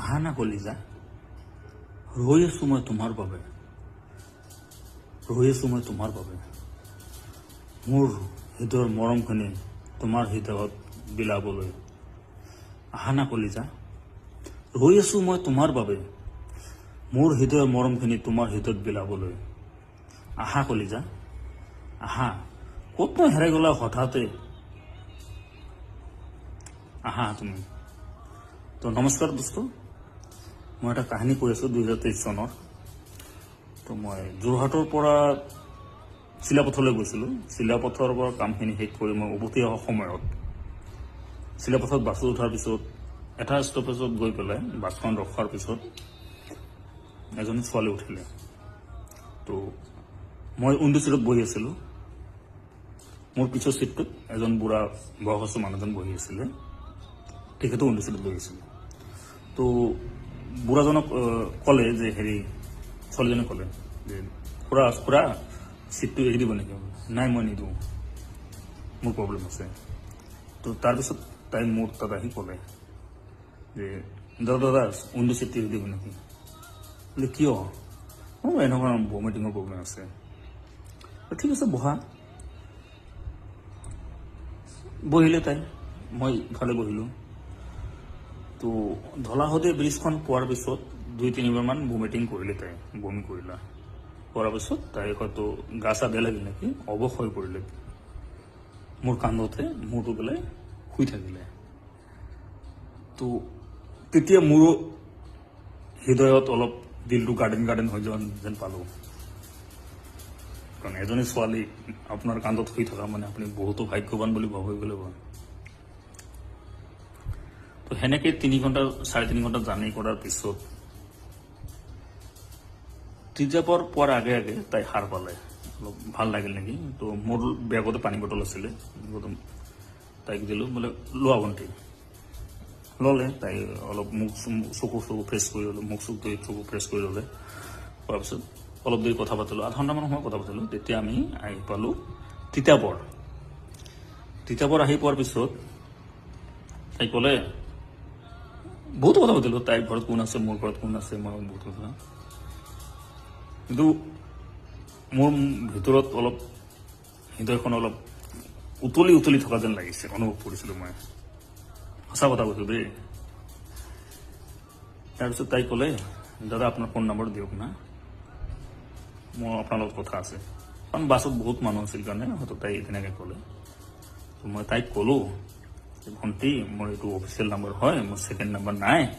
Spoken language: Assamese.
আহা না কলিজা, ৰৈ আছো মই তোমাৰ বাবে, ৰৈ আছো মই তোমাৰ বাবে। মোৰ হৃদয়ৰ মৰমখিনি তোমাৰ হৃদয়ত বিলাবলৈ। আহা না কলিজা, ৰৈ আছো মই তোমাৰ বাবে, মোৰ হৃদয়ৰ মৰমখিনি তোমাৰ হৃদয়ত বিলাবলৈ। আহা কলিজা, আহা, ক'তনো হেৰাই গলা হঠাতে, আহা তুমি। তো নমস্কাৰ দোস্ত, মই এটা কাহিনী কৈ আছোঁ 2023 চনৰ। তো মই যোৰহাটৰ পৰা চিলাপথলৈ গৈছিলোঁ। চিলাপথৰ পৰা কামখিনি শেষ কৰি মই উভতি অহা সময়ত চিলাপথত বাছত উঠাৰ পিছত এটা ষ্টপেজত গৈ পেলাই বাছখন ৰখাৰ পিছত এজনী ছোৱালী উঠিলে। তো মই উইণ্ডো ছিটত বহি আছিলোঁ। মোৰ পিছৰ ছিটটোত এজন বুঢ়া বয়সস্থ মানুহজন বহি আছিলে, তেখেতো উইণ্ডো ছিটত বহি আছিলে। তো বুঢ়াজনক ক'লে যে ছোৱালীজনে ক'লে যে খুৰা ছিটটো এৰি দিব নেকি? নাই, মই নিদিওঁ, মোৰ প্ৰব্লেম আছে। তো তাৰপিছত তাই মোৰ তাত আহি ক'লে যে দাদা উইণ্ডো ছিটটো এৰি দিব নেকি? বোলে কিয়? মোৰ এনেকুৱা ভমিটিঙৰ প্ৰব্লেম আছে। ঠিক আছে বহা। বহিলে তাই, মই ইফালে বহিলোঁ। তো ধলাশদী ব্ৰিজখন পোৱাৰ পিছত 2-3বাৰমান ভমিটিং কৰিলে তাই, বমি কৰিলা। কৰাৰ পিছত তাই হয়তো গা চা বেয়া লাগিল নেকি, অৱশ হৈ পৰিলে। মোৰ কান্ধতে মূৰটো পেলাই শুই থাকিলে। তো তেতিয়া মোৰো হৃদয়ত অলপ দিলটো গাৰ্ডেন হৈ যোৱা যেন পালোঁ। কাৰণ এজনী ছোৱালী আপোনাৰ কান্ধত শুই থকা মানে আপুনি বহুতো ভাগ্যৱান বুলি ভাবিব লাগিব। তো সেনেকৈ 3-4 ঘণ্টা জাৰ্ণি কৰাৰ পিছত তিতাবৰ পোৱাৰ আগে আগে তাই সাৰ পালে। অলপ ভাল লাগিল নেকি। তো মোৰ বেগতে পানী বটল আছিলে, তাইক দিলোঁ, বোলে লোৱা ভণ্টি। ল'লে। তাই অলপ চকু ফ্ৰেছ কৰি ল'লোঁ, মুখ চকু ফ্ৰেছ কৰি ল'লে। কৰাৰ পিছত অলপ দেৰি কথা পাতিলোঁ, আধা ঘণ্টামান সময় কথা পাতিলোঁ। তেতিয়া আমি আহি পালোঁ তিতাবৰ আহি পোৱাৰ পিছত তাই ক'লে, বহুত কথা পাতিলোঁ, তাইৰ ঘৰত কোন আছে, মোৰ ঘৰত কোন আছে, মই বহুত কথা। কিন্তু মোৰ ভিতৰত অলপ হৃদয়খন অলপ উতলি থকা যেন লাগিছে, অনুভৱ কৰিছিলোঁ মই। সঁচা কথা কৈছোঁ দেই। তাৰপিছত তাই ক'লে, দাদা আপোনাৰ ফোন নম্বৰ দিয়ক না, মোৰ আপোনাৰ লগত কথা আছে। কাৰণ বাছত বহুত মানুহ আছিল কাৰণে হয়তো তাই তেনেকৈ ক'লে। তো মই তাইক ক'লোঁ যে ভণ্টি, মোৰ এইটো অফিচিয়েল নম্বৰ হয়, মোৰ ছেকেণ্ড নম্বৰ নাই।